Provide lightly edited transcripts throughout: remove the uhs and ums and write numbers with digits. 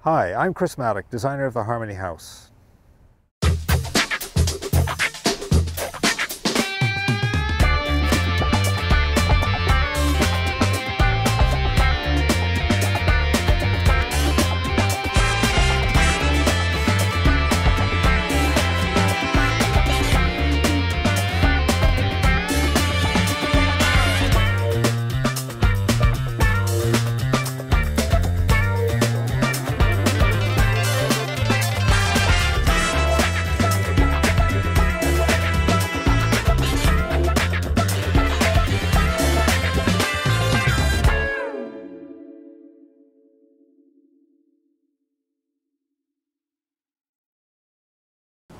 Hi, I'm Chris Mattock, designer of the Harmony House.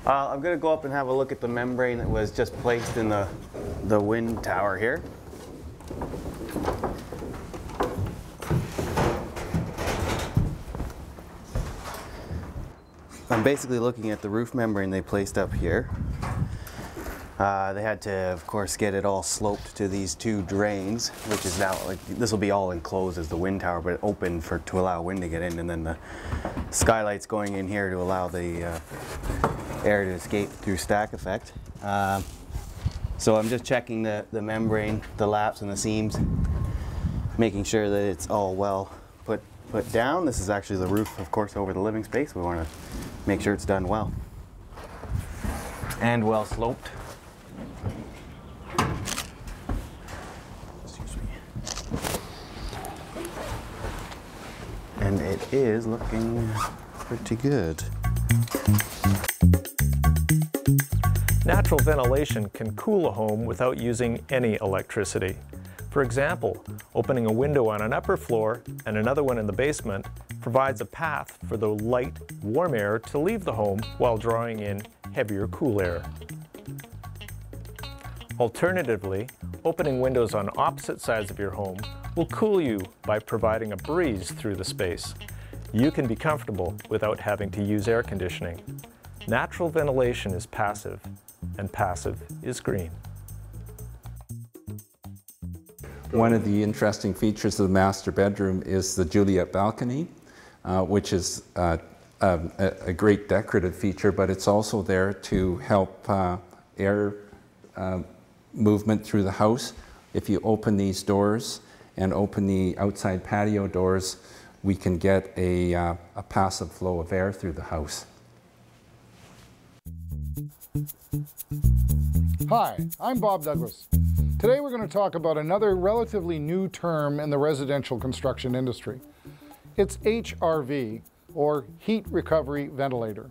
I'm going to go up and have a look at the membrane that was just placed in the wind tower here. I'm basically looking at the roof membrane they placed up here. They had to, of course, get it all sloped to these two drains, which is now, like, this will be all enclosed as the wind tower, but open to allow wind to get in, and then the skylights going in here to allow the air to escape through stack effect. So I'm just checking the membrane, the laps and the seams, making sure that it's all well put down. This is actually the roof, of course, over the living space. We want to make sure it's done well and well sloped. Excuse me. And it is looking pretty good. Natural ventilation can cool a home without using any electricity. For example, opening a window on an upper floor and another one in the basement provides a path for the light, warm air to leave the home while drawing in heavier, cool air. Alternatively, opening windows on opposite sides of your home will cool you by providing a breeze through the space. You can be comfortable without having to use air conditioning. Natural ventilation is passive, and passive is green. One of the interesting features of the master bedroom is the Juliet balcony, which is a great decorative feature, but it's also there to help air movement through the house. If you open these doors and open the outside patio doors, we can get a passive flow of air through the house. Hi, I'm Bob Douglas. Today we're going to talk about another relatively new term in the residential construction industry. It's HRV, or Heat Recovery Ventilator.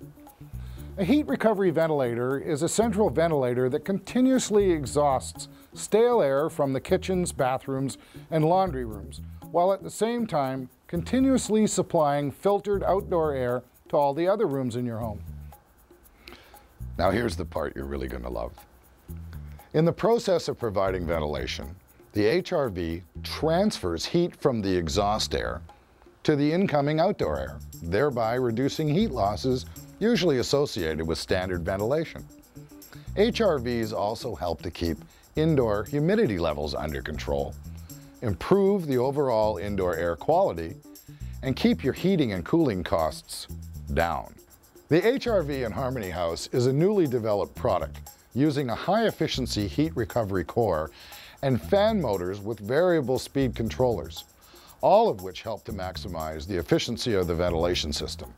A heat recovery ventilator is a central ventilator that continuously exhausts stale air from the kitchens, bathrooms, and laundry rooms, while at the same time continuously supplying filtered outdoor air to all the other rooms in your home. Now here's the part you're really going to love. In the process of providing ventilation, the HRV transfers heat from the exhaust air to the incoming outdoor air, thereby reducing heat losses usually associated with standard ventilation. HRVs also help to keep indoor humidity levels under control, improve the overall indoor air quality, and keep your heating and cooling costs down. The HRV in Harmony House is a newly developed product using a high-efficiency heat recovery core and fan motors with variable speed controllers, all of which help to maximize the efficiency of the ventilation system.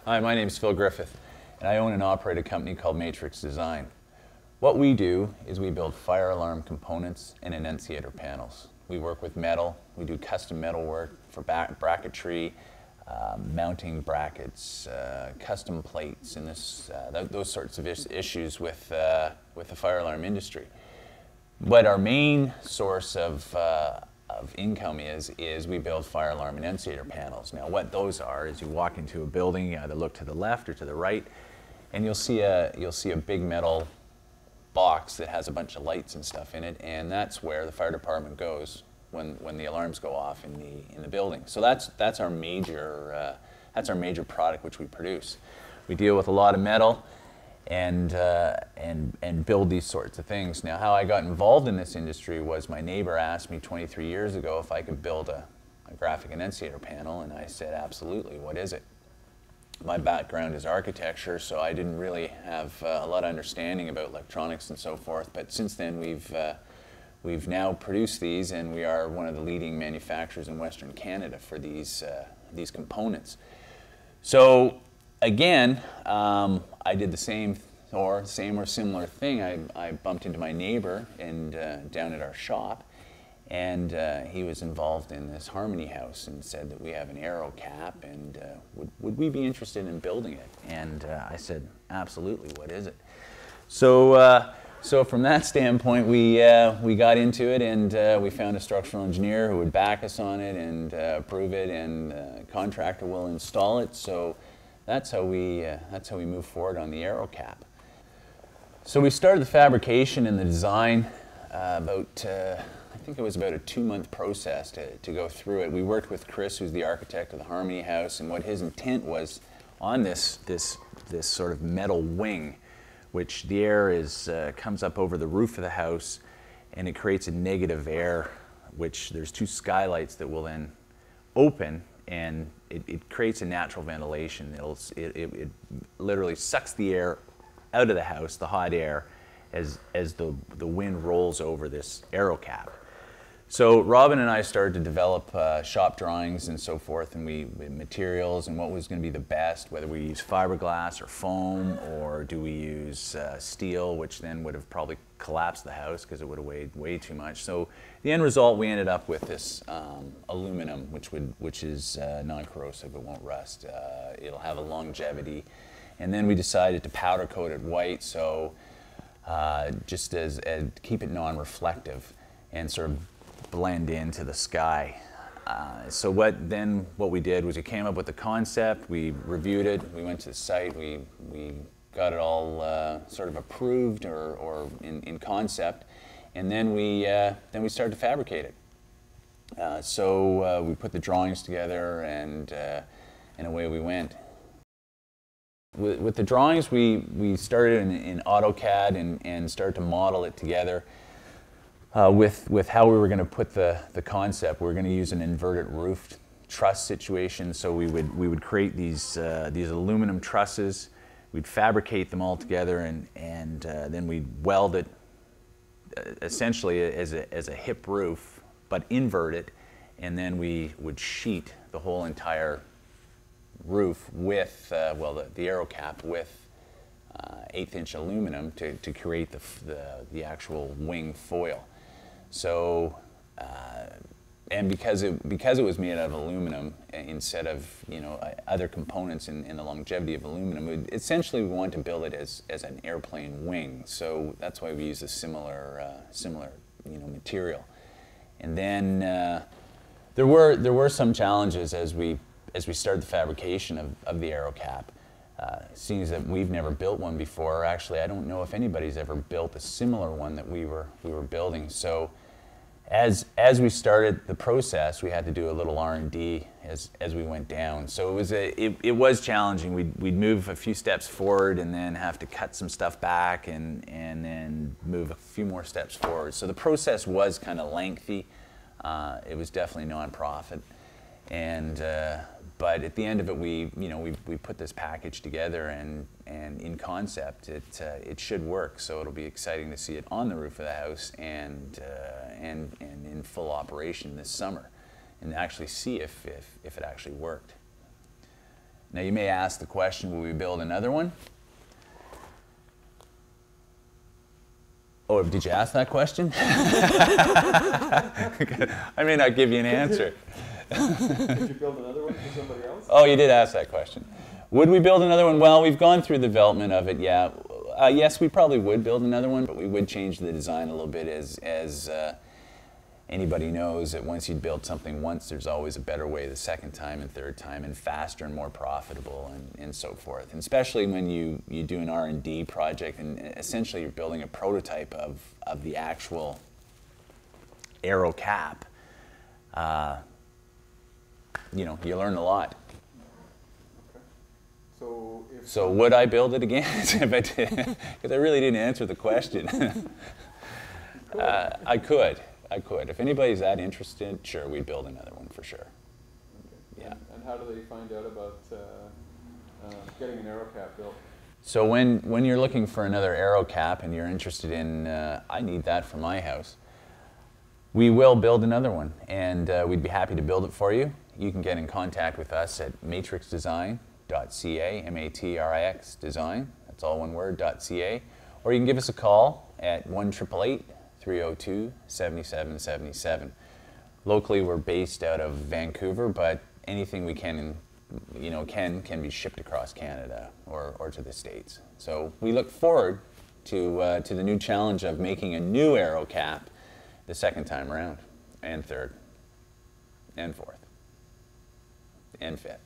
Hi, my name is Phil Griffith, and I own and operate a company called Matrix Design. What we do is we build fire alarm components and enunciator panels. We work with metal, we do custom metal work for bracketry, mounting brackets, custom plates, and those sorts of issues with the fire alarm industry. What our main source of income is we build fire alarm enunciator panels. Now what those are is you walk into a building, you either look to the left or to the right, and you'll see a big metal box that has a bunch of lights and stuff in it, and that's where the fire department goes when the alarms go off in the building. So that's our major product which we produce. We deal with a lot of metal and build these sorts of things. Now, how I got involved in this industry was my neighbor asked me 23 years ago if I could build a graphic enunciator panel, and I said, absolutely, what is it? My background is architecture, so I didn't really have a lot of understanding about electronics and so forth, but since then we've now produced these, and we are one of the leading manufacturers in Western Canada for these components. So again, I did the same or similar thing. I bumped into my neighbor and down at our shop, and he was involved in this Harmony house and said that we have an Aero-Cap, and would we be interested in building it? And I said, absolutely, what is it? So so from that standpoint, we got into it, and we found a structural engineer who would back us on it and approve it, and the contractor will install it. So that's how we move forward on the Aero-Cap. So we started the fabrication and the design I think it was about a 2-month process to go through it. We worked with Chris, who's the architect of the Harmony house, and what his intent was on this sort of metal wing, which the air comes up over the roof of the house, and it creates a negative air, which there's 2 skylights that will then open, and it creates a natural ventilation. It literally sucks the air out of the house, the hot air, as the wind rolls over this Aero-Cap. So Robin and I started to develop shop drawings and so forth, and materials and what was going to be the best, whether we use fiberglass or foam, or do we use steel, which then would have probably collapsed the house because it would have weighed way too much. So the end result, we ended up with this aluminum, which is non-corrosive. It won't rust. It'll have a longevity. And then we decided to powder coat it white, so just as keep it non-reflective and sort of blend into the sky. So what we did was we came up with the concept, we reviewed it, we went to the site, we got it all sort of approved or in concept, and then we started to fabricate it. So we put the drawings together, and away we went. With the drawings, we started in AutoCAD and started to model it together. With how we were going to put the concept. We were going to use an inverted roof truss situation, so we would create these aluminum trusses. We'd fabricate them all together, and then we'd weld it essentially as a hip roof, but invert it, and then we would sheet the whole entire roof with the Aero-Cap with 1/8" aluminum to create the actual wing foil. So, and because it was made out of aluminum instead of other components in the longevity of aluminum, essentially we wanted to build it as an airplane wing. So that's why we use a similar material. And then there were some challenges as we started the fabrication of the Aero-Cap. Seeing as that we've never built one before, actually I don't know if anybody's ever built a similar one that we were building. So as we started the process, we had to do a little R&D as we went down. So it was challenging. We'd move a few steps forward and then have to cut some stuff back and then move a few more steps forward. So the process was kind of lengthy. It was definitely non-profit, and but at the end of it, we put this package together, and in concept, it should work. So it'll be exciting to see it on the roof of the house and in full operation this summer, and actually see if it actually worked. Now you may ask the question, will we build another one? Oh, did you ask that question? I may not give you an answer. Did you build another one for somebody else? Oh, you did ask that question. Would we build another one? Well, we've gone through the development of it, yeah. Yes, we probably would build another one, but we would change the design a little bit as anybody knows that once you build something once, there's always a better way the second time and third time, and faster and more profitable and so forth. And especially when you do an R&D project and essentially you're building a prototype of the actual Aero-Cap. You learn a lot. Okay. So would I build it again? If I did, because I really didn't answer the question. I could. If anybody's that interested, sure, we'd build another one for sure. Yeah. And how do they find out about getting an Aero-Cap built? So when you're looking for another Aero-Cap and you're interested in, I need that for my house, we will build another one, and we'd be happy to build it for you. You can get in contact with us at matrixdesign.ca, M-A-T-R-I-X design, that's all one word, .ca, or you can give us a call at 1-888-302-7777. Locally, we're based out of Vancouver, but anything we can, can be shipped across Canada or to the States. So we look forward to the new challenge of making a new Aero-Cap the second time around, and third, and fourth, and fifth.